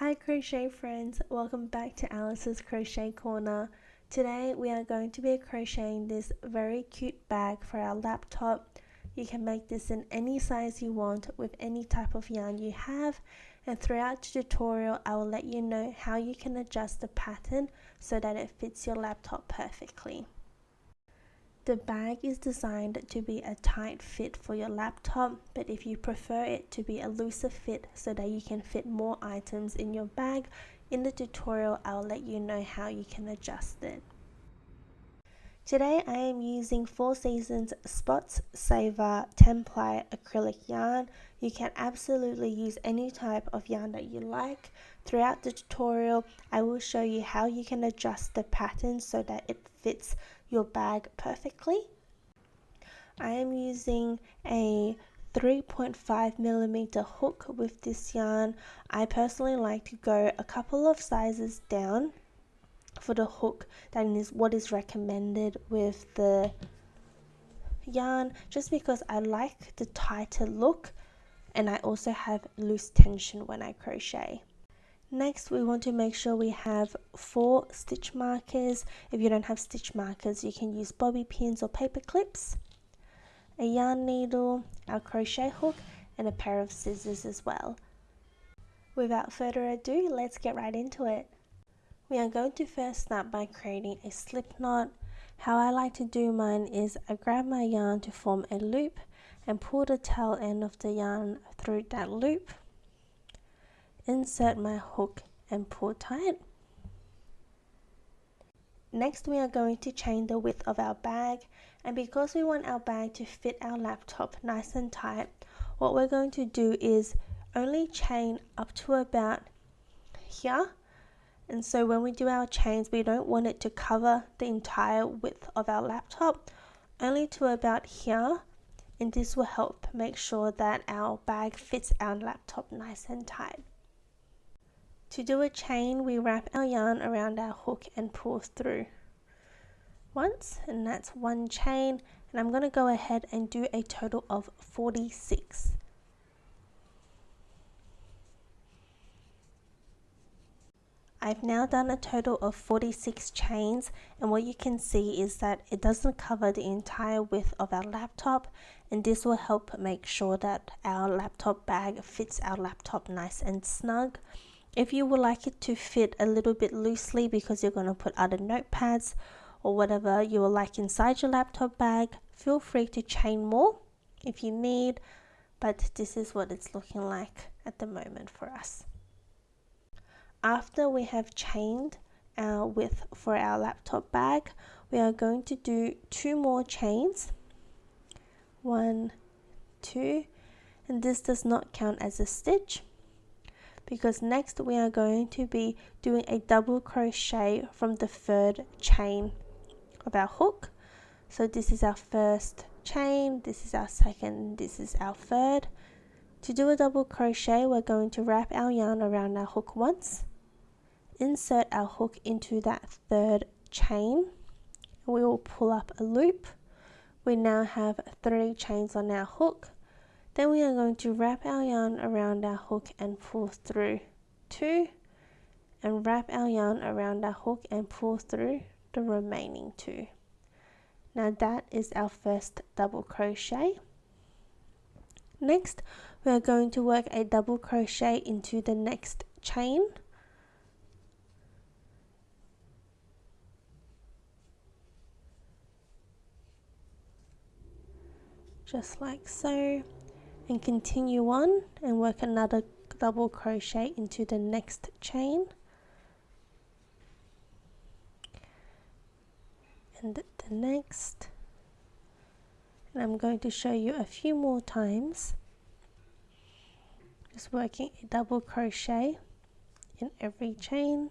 Hi crochet friends, welcome back to Alice's Crochet Corner. Today we are going to be crocheting this very cute bag for our laptop. You can make this in any size you want with any type of yarn you have, and throughout the tutorial I will let you know how you can adjust the pattern so that it fits your laptop perfectly. The bag is designed to be a tight fit for your laptop, but if you prefer it to be a looser fit so that you can fit more items in your bag, in the tutorial I'll let you know how you can adjust it. Today I am using 4 Seasons Spots Saver 10-ply acrylic yarn. You can absolutely use any type of yarn that you like. Throughout the tutorial I will show you how you can adjust the pattern so that it fits your bag perfectly. I am using a 3.5mm hook with this yarn. I personally like to go a couple of sizes down for the hook. That is what is recommended with the yarn, just because I like the tighter look and I also have loose tension when I crochet. Next, we want to make sure we have 4 stitch markers. If you don't have stitch markers, you can use bobby pins or paper clips, a yarn needle, our crochet hook, and a pair of scissors as well. Without further ado, let's get right into it. We are going to first start by creating a slip knot. How I like to do mine is I grab my yarn to form a loop and pull the tail end of the yarn through that loop. Insert my hook and pull tight. Next we are going to chain the width of our bag, and because we want our bag to fit our laptop nice and tight, what we're going to do is only chain up to about here. And so when we do our chains, we don't want it to cover the entire width of our laptop, only to about here, and this will help make sure that our bag fits our laptop nice and tight. To do a chain, we wrap our yarn around our hook and pull through once, and that's one chain, and I'm going to go ahead and do a total of 46. I've now done a total of 46 chains, and what you can see is that it doesn't cover the entire width of our laptop, and this will help make sure that our laptop bag fits our laptop nice and snug. If you would like it to fit a little bit loosely because you're going to put other notepads or whatever you will like inside your laptop bag, feel free to chain more if you need, but this is what it's looking like at the moment for us. After we have chained our width for our laptop bag, we are going to do 2 more chains. 1, 2, and this does not count as a stitch, because next we are going to be doing a double crochet from the 3rd chain of our hook. So this is our first chain, this is our second, this is our third. To do a double crochet, we're going to wrap our yarn around our hook once, insert our hook into that 3rd chain, and we will pull up a loop. We now have 3 chains on our hook. Then we are going to wrap our yarn around our hook and pull through 2, and wrap our yarn around our hook and pull through the remaining 2. Now that is our first double crochet. Next we are going to work a double crochet into the next chain. Just like so, and continue on and work another double crochet into the next chain, and the next, and I'm going to show you a few more times, just working a double crochet in every chain.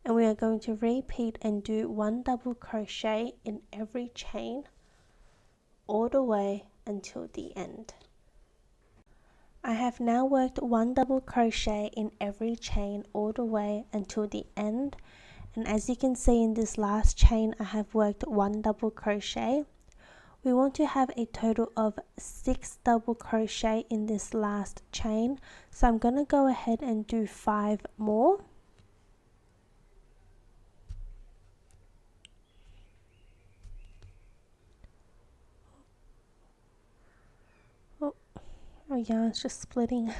And we are going to repeat and do 1 double crochet in every chain all the way until the end. I have now worked 1 double crochet in every chain all the way until the end, and as you can see in this last chain I have worked 1 double crochet. We want to have a total of 6 double crochet in this last chain, so I'm going to go ahead and do 5 more. Oh, our yarn's just splitting.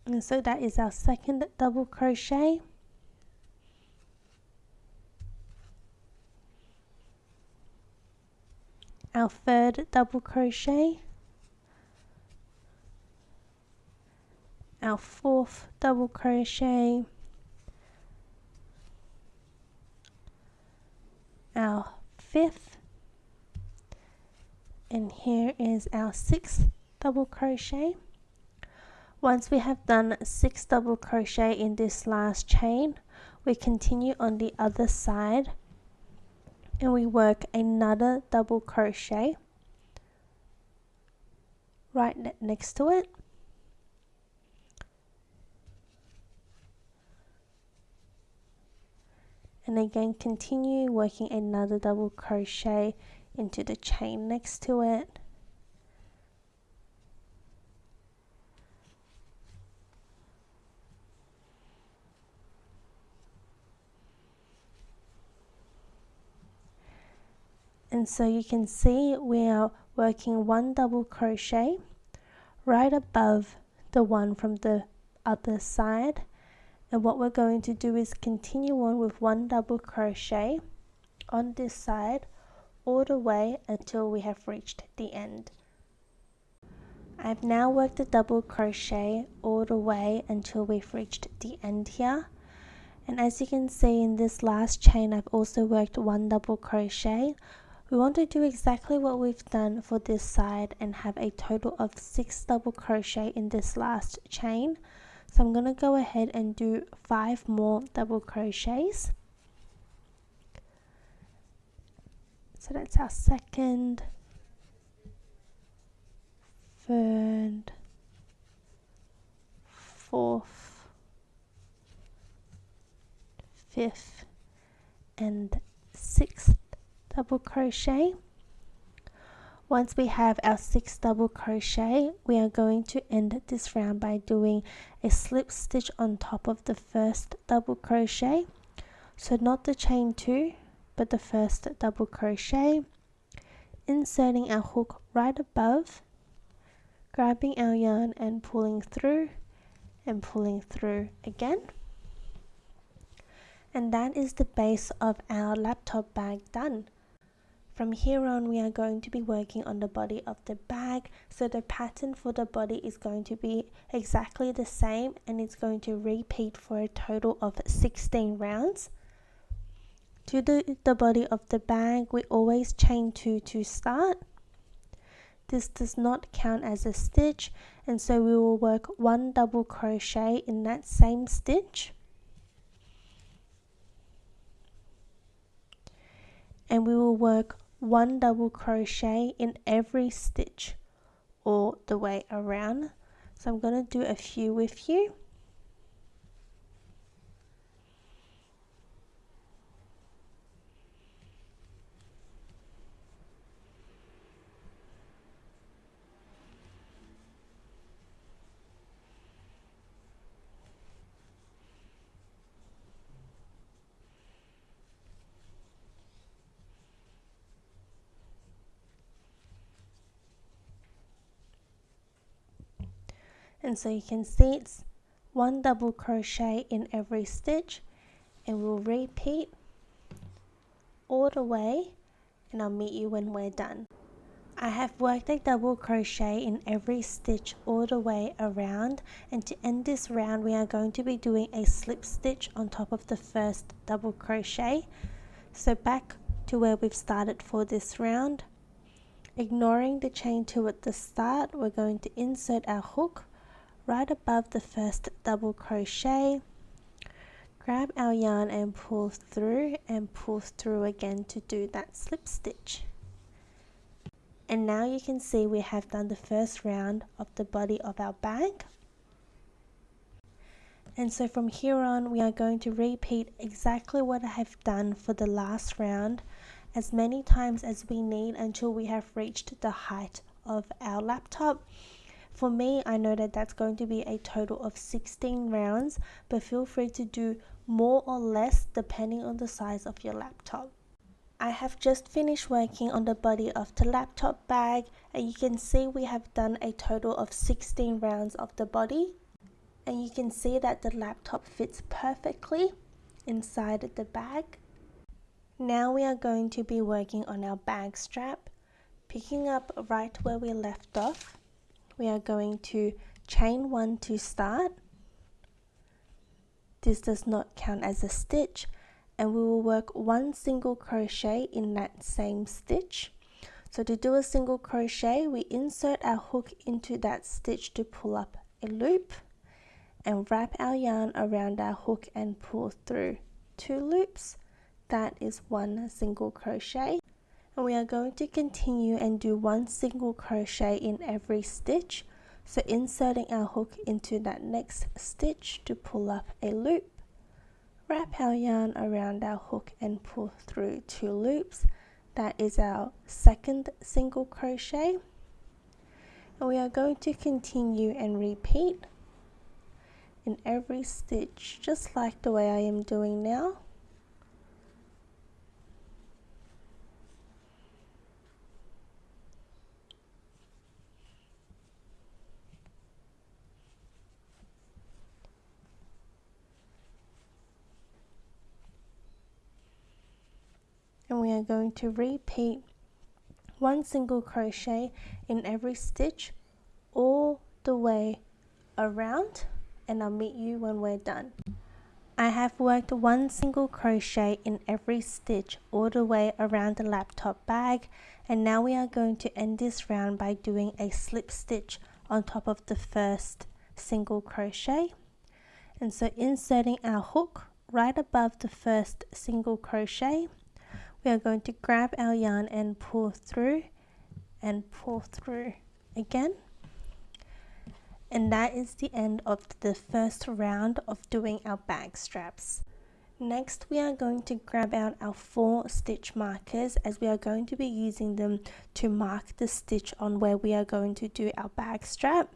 And so that is our second double crochet. Our third double crochet. Our fourth double crochet. Our fifth. And here is our sixth double crochet. Once we have done 6 double crochet in this last chain, we continue on the other side and we work another double crochet right next to it. And again continue working another double crochet into the chain next to it. And so you can see we are working 1 double crochet right above the one from the other side, and what we're going to do is continue on with 1 double crochet on this side all the way until we have reached the end. I've now worked a double crochet all the way until we've reached the end here, and as you can see in this last chain I've also worked 1 double crochet. We want to do exactly what we've done for this side and have a total of 6 double crochet in this last chain. So I'm going to go ahead and do 5 more double crochets. So that's our second, third, fourth, fifth, and sixth double crochet. Once we have our 6 double crochet, we are going to end this round by doing a slip stitch on top of the first double crochet. So not the chain 2, but the first double crochet, inserting our hook right above, grabbing our yarn and pulling through again. And that is the base of our laptop bag done. From here on we are going to be working on the body of the bag, so the pattern for the body is going to be exactly the same and it's going to repeat for a total of 16 rounds. To do the body of the bag we always chain 2 to start. This does not count as a stitch, and so we will work 1 double crochet in that same stitch. And we will work 1 double crochet in every stitch all the way around. So I'm going to do a few with you. And so you can see it's 1 double crochet in every stitch, and we'll repeat all the way, and I'll meet you when we're done. I have worked a double crochet in every stitch all the way around, and to end this round we are going to be doing a slip stitch on top of the first double crochet. So back to where we've started for this round, ignoring the chain 2 at the start, we're going to insert our hook right above the first double crochet, grab our yarn and pull through again to do that slip stitch. And now you can see we have done the first round of the body of our bag. And so from here on, we are going to repeat exactly what I have done for the last round as many times as we need until we have reached the height of our laptop. For me, I know that that's going to be a total of 16 rounds, but feel free to do more or less depending on the size of your laptop. I have just finished working on the body of the laptop bag, and you can see we have done a total of 16 rounds of the body. And you can see that the laptop fits perfectly inside the bag. Now we are going to be working on our bag strap. Picking up right where we left off, we are going to chain 1 to start. This does not count as a stitch, and we will work 1 single crochet in that same stitch. So to do a single crochet, we insert our hook into that stitch to pull up a loop and wrap our yarn around our hook and pull through 2 loops. That is 1 single crochet, and we are going to continue and do 1 single crochet in every stitch. So inserting our hook into that next stitch to pull up a loop, wrap our yarn around our hook and pull through 2 loops. That is our second single crochet, and we are going to continue and repeat in every stitch just like the way I am doing now. And we are going to repeat 1 single crochet in every stitch all the way around, and I'll meet you when we're done. I have worked 1 single crochet in every stitch all the way around the laptop bag, and now we are going to end this round by doing a slip stitch on top of the first single crochet. And so inserting our hook right above the first single crochet, we are going to grab our yarn and pull through again. And that is the end of the first round of doing our bag straps. Next, we are going to grab out our 4 stitch markers, as we are going to be using them to mark the stitch on where we are going to do our bag strap.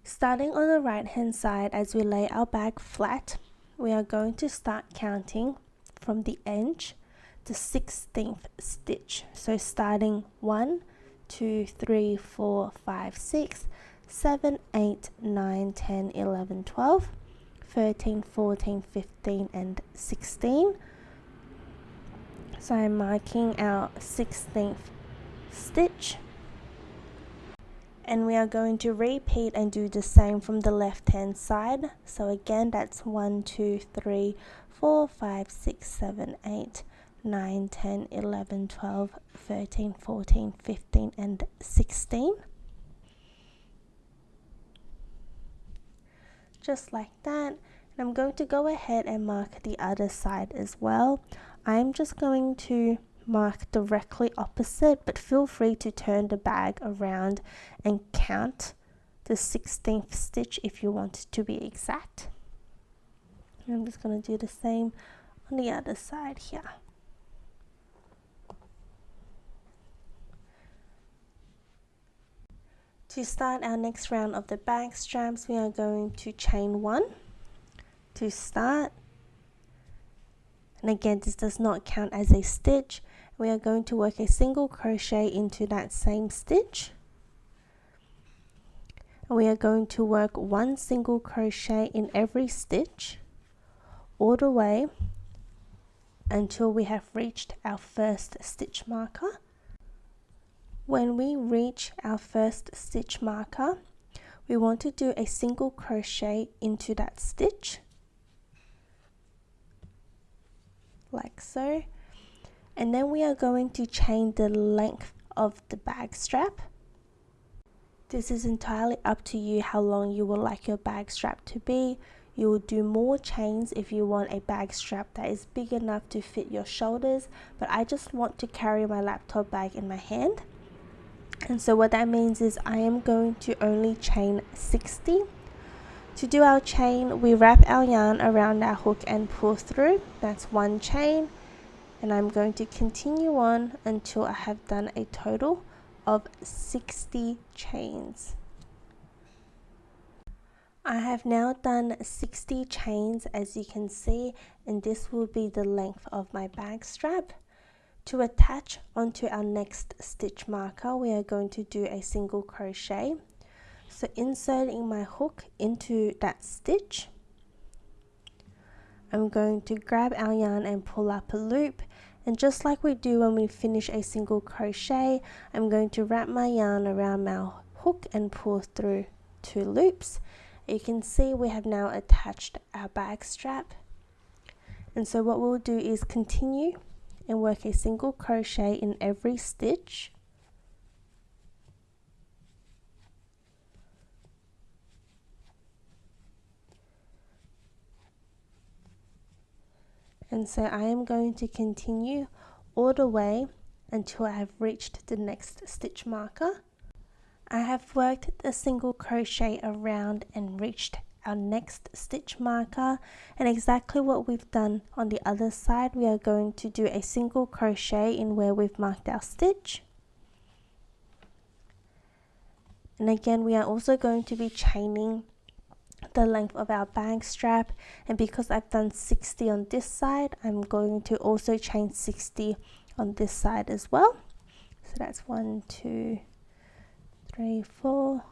Starting on the right hand side, as we lay our bag flat, we are going to start counting from the edge, the 16th stitch. So starting 1, 2, 3, 4, 5, 6, 7, 8, 9, 10, 11, 12, 13, 14, 15 and 16. So I'm marking our 16th stitch, and we are going to repeat and do the same from the left hand side. So again, that's 1, 2, 3, 4, 5, 6, 7, 8, 9, 10, 11, 12, 13, 14, 15 and 16. Just like that. And I'm going to go ahead and mark the other side as well. I'm just going to mark directly opposite, but feel free to turn the bag around and count the 16th stitch if you want it to be exact. And I'm just going to do the same on the other side here. To start our next round of the bag straps, we are going to chain 1 to start. And again, this does not count as a stitch. We are going to work a single crochet into that same stitch. And we are going to work 1 single crochet in every stitch all the way until we have reached our first stitch marker. When we reach our first stitch marker, we want to do a single crochet into that stitch, like so, and then we are going to chain the length of the bag strap. This is entirely up to you how long you would like your bag strap to be. You will do more chains if you want a bag strap that is big enough to fit your shoulders, but I just want to carry my laptop bag in my hand. And so what that means is I am going to only chain 60. To do our chain, we wrap our yarn around our hook and pull through. That's one chain, and I'm going to continue on until I have done a total of 60 chains. I have now done 60 chains, as you can see, and this will be the length of my bag strap. To attach onto our next stitch marker, we are going to do a single crochet. So inserting my hook into that stitch, I'm going to grab our yarn and pull up a loop, and just like we do when we finish a single crochet, I'm going to wrap my yarn around my hook and pull through 2 loops. You can see we have now attached our bag strap, and so what we'll do is continue and work a single crochet in every stitch. And so I am going to continue all the way until I have reached the next stitch marker. I have worked a single crochet around and reached our next stitch marker, and exactly what we've done on the other side, we are going to do a single crochet in where we've marked our stitch. And again, we are also going to be chaining the length of our bag strap, and because I've done 60 on this side, I'm going to also chain 60 on this side as well. So that's 1, 2, 3, 4,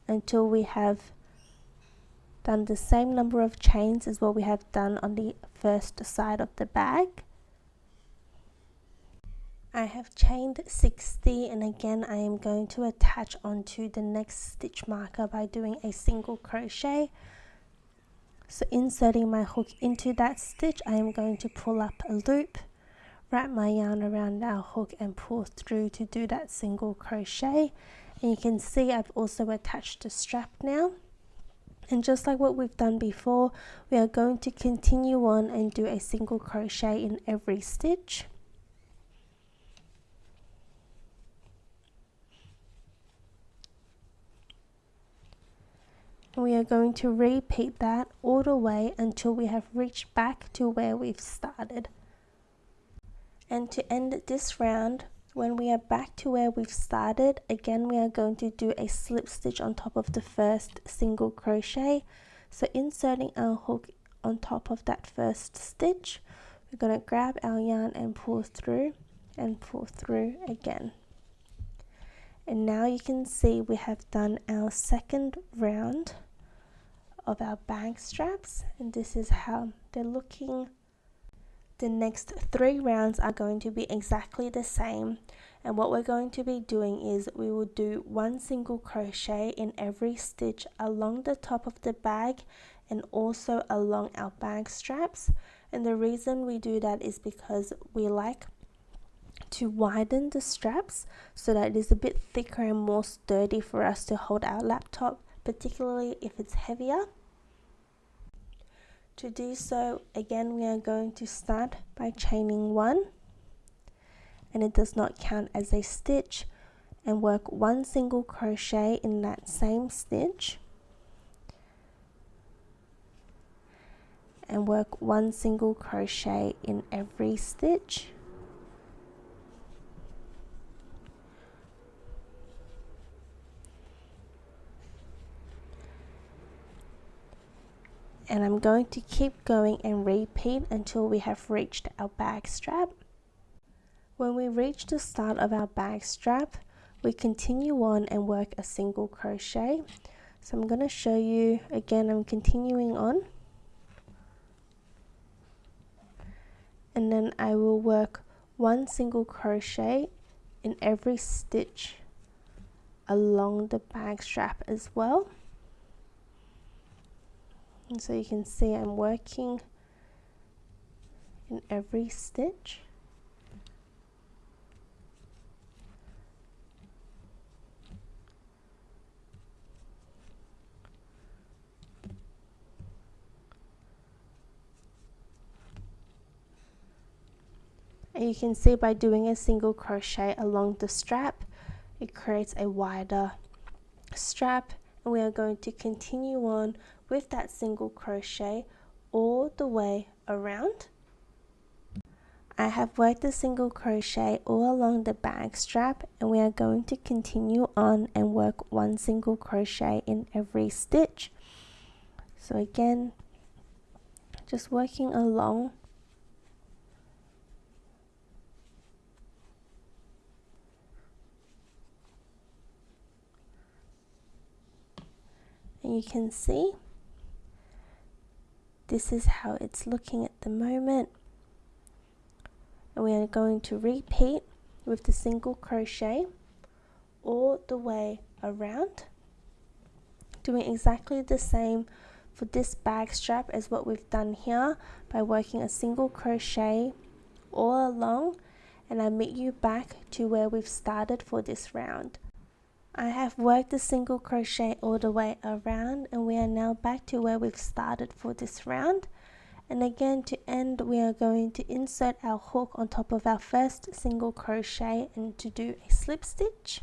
until we have done the same number of chains as what we have done on the first side of the bag. I have chained 60, and again I am going to attach onto the next stitch marker by doing a single crochet. So inserting my hook into that stitch, I am going to pull up a loop, wrap my yarn around our hook and pull through to do that single crochet. And you can see I've also attached the strap now. And just like what we've done before, we are going to continue on and do a single crochet in every stitch. And we are going to repeat that all the way until we have reached back to where we've started. And to end this round, when we are back to where we've started, again we are going to do a slip stitch on top of the first single crochet. So inserting our hook on top of that first stitch, we're going to grab our yarn and pull through again. And now you can see we have done our second round of our bag straps, and this is how they're looking. The next 3 rounds are going to be exactly the same, and what we're going to be doing is we will do 1 single crochet in every stitch along the top of the bag and also along our bag straps. And the reason we do that is because we like to widen the straps so that it is a bit thicker and more sturdy for us to hold our laptop, particularly if it's heavier. To do so, again we are going to start by chaining 1, and it does not count as a stitch, and work 1 single crochet in that same stitch, and work 1 single crochet in every stitch. And I'm going to keep going and repeat until we have reached our bag strap. When we reach the start of our bag strap, we continue on and work a single crochet. So I'm going to show you again. I'm continuing on, and then I will work 1 single crochet in every stitch along the bag strap as well. And so you can see I'm working in every stitch. And you can see by doing a single crochet along the strap, it creates a wider strap, and we are going to continue on with that single crochet all the way around. I have worked the single crochet all along the bag strap, and we are going to continue on and work one single crochet in every stitch. So again, just working along. And you can see this is how it's looking at the moment. And we are going to repeat with the single crochet all the way around, doing exactly the same for this bag strap as what we've done here by working a single crochet all along, and I meet you back to where we've started for this round. I have worked the single crochet all the way around, and we are now back to where we've started for this round. And again, to end, we are going to insert our hook on top of our first single crochet and to do a slip stitch.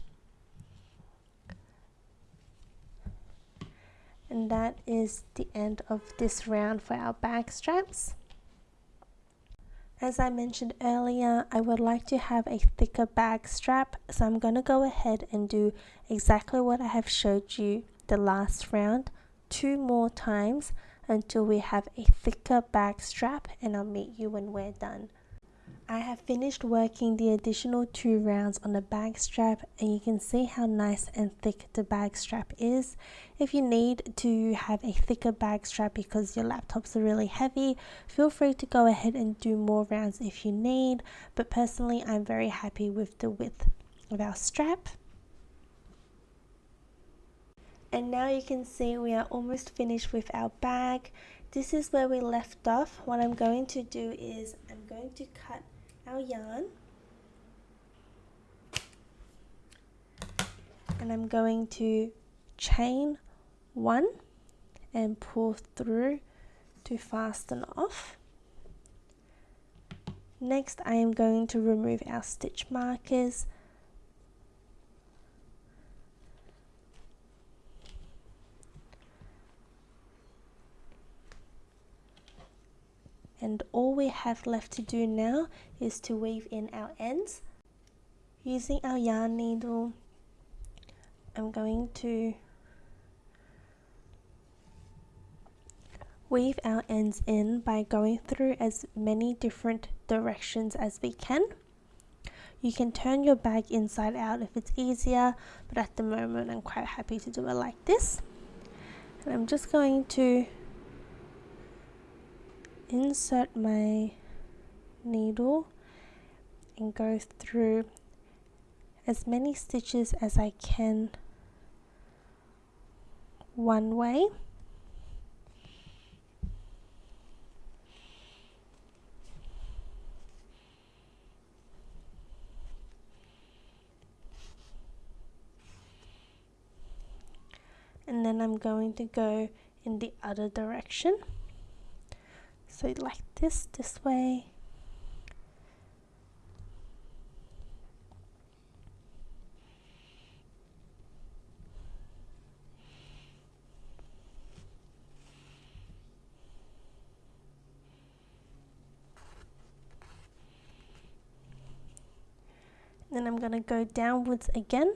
And that is the end of this round for our bag straps. As I mentioned earlier, I would like to have a thicker bag strap, so I'm going to go ahead and do exactly what I have showed you the last round 2 more times until we have a thicker bag strap, and I'll meet you when we're done. I have finished working the additional 2 rounds on the bag strap, and you can see how nice and thick the bag strap is. If you need to have a thicker bag strap because your laptops are really heavy, feel free to go ahead and do more rounds if you need, but personally I'm very happy with the width of our strap. And now you can see we are almost finished with our bag. This is where we left off. What I'm going to do is I'm going to cut our yarn, and I'm going to chain 1 and pull through to fasten off. Next, I am going to remove our stitch markers, and all we have left to do now is to weave in our ends. Using our yarn needle, I'm going to weave our ends in by going through as many different directions as we can. You can turn your bag inside out if it's easier, but at the moment I'm quite happy to do it like this. And I'm just going to insert my needle and go through as many stitches as I can one way. And then I'm going to go in the other direction. So like this way. Then I'm going to go downwards again.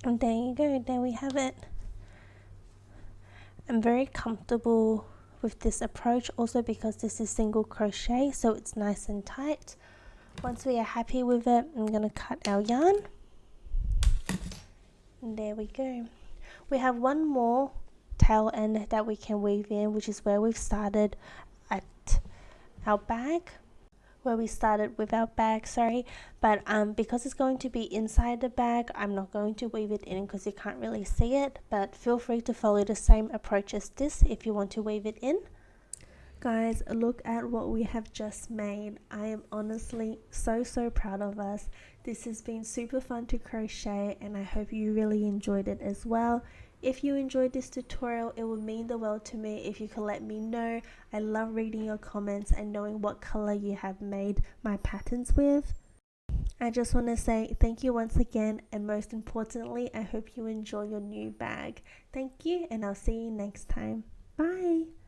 And there you go, there we have it. I'm very comfortable with this approach also because this is single crochet, so it's nice and tight. Once we are happy with it, I'm going to cut our yarn. And there we go. We have one more tail end that we can weave in, which is where we've started at our bag. Where we started with our bag, sorry, but because it's going to be inside the bag, I'm not going to weave it in because you can't really see it, but feel free to follow the same approach as this if you want to weave it in. Guys, look at what we have just made. I am honestly so proud of us. This has been super fun to crochet, and I hope you really enjoyed it as well. If you enjoyed this tutorial, it would mean the world to me if you could let me know. I love reading your comments and knowing what color you have made my patterns with. I just want to say thank you once again, and most importantly, I hope you enjoy your new bag. Thank you, and I'll see you next time. Bye!